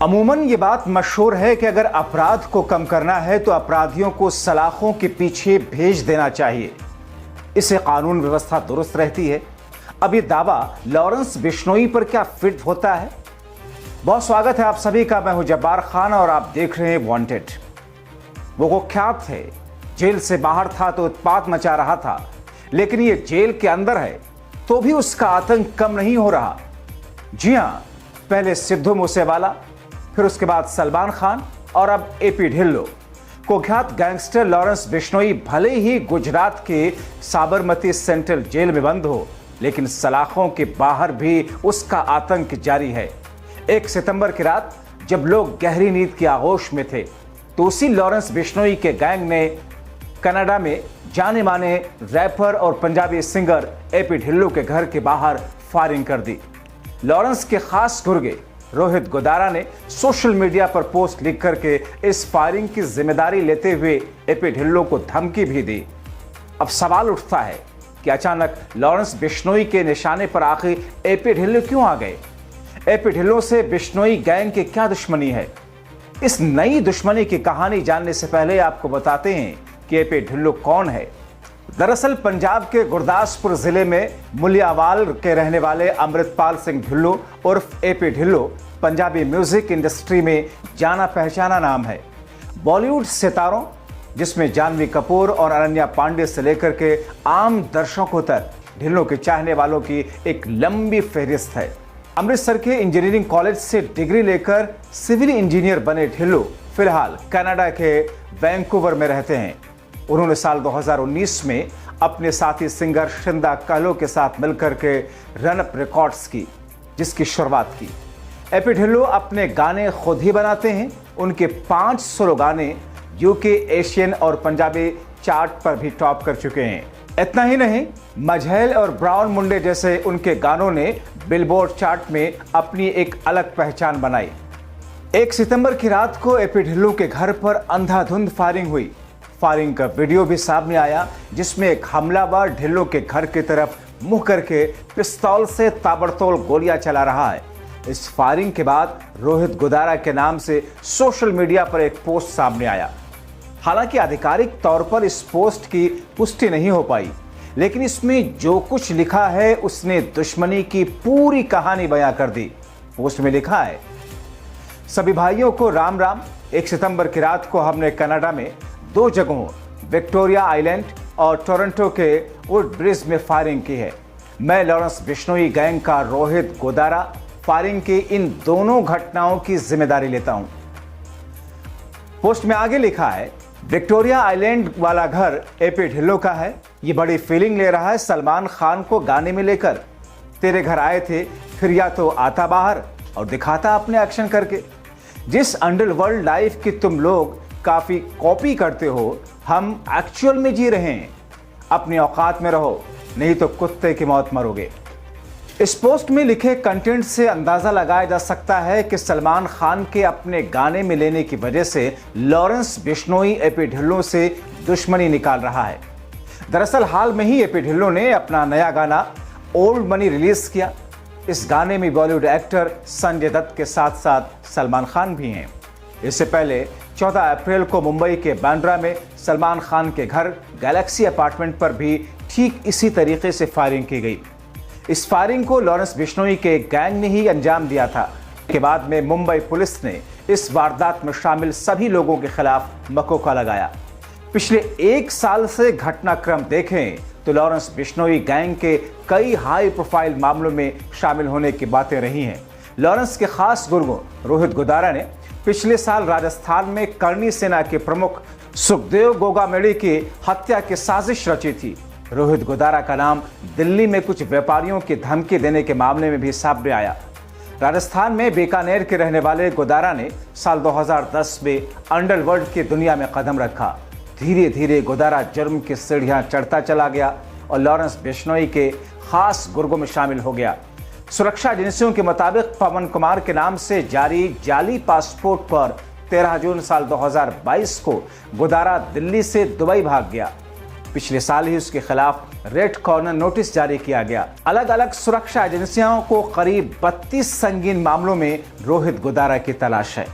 अमूमन ये बात मशहूर है कि अगर अपराध को कम करना है तो अपराधियों को सलाखों के पीछे भेज देना चाहिए। इससे कानून व्यवस्था दुरुस्त रहती है। अब ये दावा लॉरेंस बिश्नोई पर क्या फिट होता है? बहुत स्वागत है आप सभी का। मैं हूं जब्बार खान और आप देख रहे हैं वांटेड। वो कुख्यात है, जेल से बाहर था तो उत्पात मचा रहा था, लेकिन ये जेल के अंदर है तो भी उसका आतंक कम नहीं हो रहा। जी हां, पहले सिद्धू मूसेवाला, फिर उसके बाद सलमान खान और अब एपी ढिल्लो। कुख्यात गैंगस्टर लॉरेंस बिश्नोई भले ही गुजरात के साबरमती सेंट्रल जेल में बंद हो, लेकिन सलाखों के बाहर भी उसका आतंक जारी है। 1 सितंबर की रात जब लोग गहरी नींद की आगोश में थे तो उसी लॉरेंस बिश्नोई के गैंग ने कनाडा में जाने माने रैपर और पंजाबी सिंगर एपी ढिल्लो के घर के बाहर फायरिंग कर दी। लॉरेंस के खास गुर्गे रोहित गोदारा ने सोशल मीडिया पर पोस्ट लिख करके इस फायरिंग की जिम्मेदारी लेते हुए एपी ढिल्लो को धमकी भी दी। अब सवाल उठता है कि अचानक लॉरेंस बिश्नोई के निशाने पर आखिर एपी ढिल्लो क्यों आ गए? एपी ढिल्लो से बिश्नोई गैंग की क्या दुश्मनी है? इस नई दुश्मनी की कहानी जानने से पहले आपको बताते हैं कि एपी ढिल्लो कौन है। दरअसल पंजाब के गुरदासपुर जिले में मुलियावाल के रहने वाले अमृतपाल सिंह ढिल्लो उर्फ AP Dhillon Punjabi music industry में जाना पहचाना नाम है। बॉलीवुड सितारों जिसमें जानवी कपूर और अनन्या पांडे से लेकर के आम दर्शकों तक ढिल्लो के चाहने वालों की एक लंबी फहरिस्त है। अमृतसर के इंजीनियरिंग कॉलेज से डिग्री लेकर सिविल इंजीनियर बने ढिल्लो फिलहाल कनाडा के वैंकूवर में रहते हैं। उन्होंने साल 2019 में अपने साथी सिंगर शिंदा कहलो के साथ मिलकर के रनअप रिकॉर्ड्स की, जिसकी शुरुआत की। एपी ढिल्लो अपने गाने खुद ही बनाते हैं। उनके 5 सोलो गाने यूके, एशियन और पंजाबी चार्ट पर भी टॉप कर चुके हैं। इतना ही नहीं, मझैल और ब्राउन मुंडे जैसे उनके गानों ने बिलबोर्ड चार्ट में अपनी एक अलग पहचान बनाई। 1 सितंबर की रात को एपी ढिल्लो के घर पर अंधाधुंध फायरिंग हुई। फायरिंग का वीडियो भी सामने आया, जिसमें एक हमलावर ढिल्लो के घर की तरफ मुंह करके पिस्तौल से ताबड़तोड़ गोलियां चला रहा है। इस फायरिंग के बाद रोहित गोदारा के नाम से सोशल मीडिया पर एक पोस्ट सामने आया। हालांकि आधिकारिक तौर पर इस पोस्ट की पुष्टि नहीं हो पाई, लेकिन इसमें जो कुछ लिखा है उसने दुश्मनी की पूरी कहानी बयां कर दी। पोस्ट में लिखा है, सभी भाइयों को राम राम। 1 सितंबर की रात को हमने कनाडा में 2 जगहों विक्टोरिया आइलैंड और टोरंटो के वुड ब्रिज में फायरिंग की है। मैं लॉरेंस बिश्नोई गैंग का रोहित गोदारा फायरिंग की इन दोनों घटनाओं की जिम्मेदारी लेता हूं। पोस्ट में आगे लिखा है, विक्टोरिया आइलैंड वाला घर एपी ढिल्लो का है। ये बड़ी फीलिंग ले रहा है सलमान खान को गाने में लेकर। तेरे घर आए थे, फिर या तो आता बाहर और दिखाता अपने एक्शन करके। जिस अंडरवर्ल्ड लाइफ की तुम लोग काफी कॉपी करते हो, हम एक्चुअल में जी रहे हैं। अपनी औकात में रहो, नहीं तो कुत्ते की मौत मरोगे। इस पोस्ट में लिखे कंटेंट से अंदाजा लगाया जा सकता है कि सलमान खान के अपने गाने में लेने की वजह से लॉरेंस बिश्नोई एपी ढिल्लो से दुश्मनी निकाल रहा है। दरअसल हाल में ही एपी ढिल्लो ने अपना नया गाना ओल्ड मनी रिलीज किया। इस गाने में बॉलीवुड एक्टर संजय दत्त के साथ साथ सलमान खान भी हैं। इससे पहले 14 अप्रैल को मुंबई के बांद्रा में सलमान खान के घर गैलेक्सी अपार्टमेंट पर भी ठीक इसी तरीके से फायरिंग की गई। इस फायरिंग को लॉरेंस बिश्नोई के गैंग ने ही अंजाम दिया था। के बाद में मुंबई पुलिस ने इस वारदात में शामिल सभी लोगों के खिलाफ मकोका लगाया। पिछले 1 साल से घटनाक्रम देखें तो लॉरेंस बिश्नोई गैंग के कई हाई प्रोफाइल मामलों में शामिल होने की बातें रही हैं। लॉरेंस के खास गुर्गों रोहित गोदारा ने पिछले साल राजस्थान में करनी सेना के प्रमुख सुखदेव गोगामेड़ी की हत्या की साजिश रची थी। रोहित गोदारा का नाम दिल्ली में कुछ व्यापारियों की धमकी देने के मामले में भी सामने आया। राजस्थान में बीकानेर के रहने वाले गोदारा ने साल 2010 में अंडरवर्ल्ड की दुनिया में कदम रखा। धीरे धीरे गोदारा जुर्म की सीढ़ियां चढ़ता चला गया और लॉरेंस बिश्नोई के खास गुर्गों में शामिल हो गया। सुरक्षा एजेंसियों के मुताबिक पवन कुमार के नाम से जारी जाली पासपोर्ट पर 13 जून साल 2022 को गोदारा दिल्ली से दुबई भाग गया। पिछले साल ही उसके खिलाफ रेड कॉर्नर नोटिस जारी किया गया। अलग अलग सुरक्षा एजेंसियों को करीब 32 संगीन मामलों में रोहित गोदारा की तलाश है।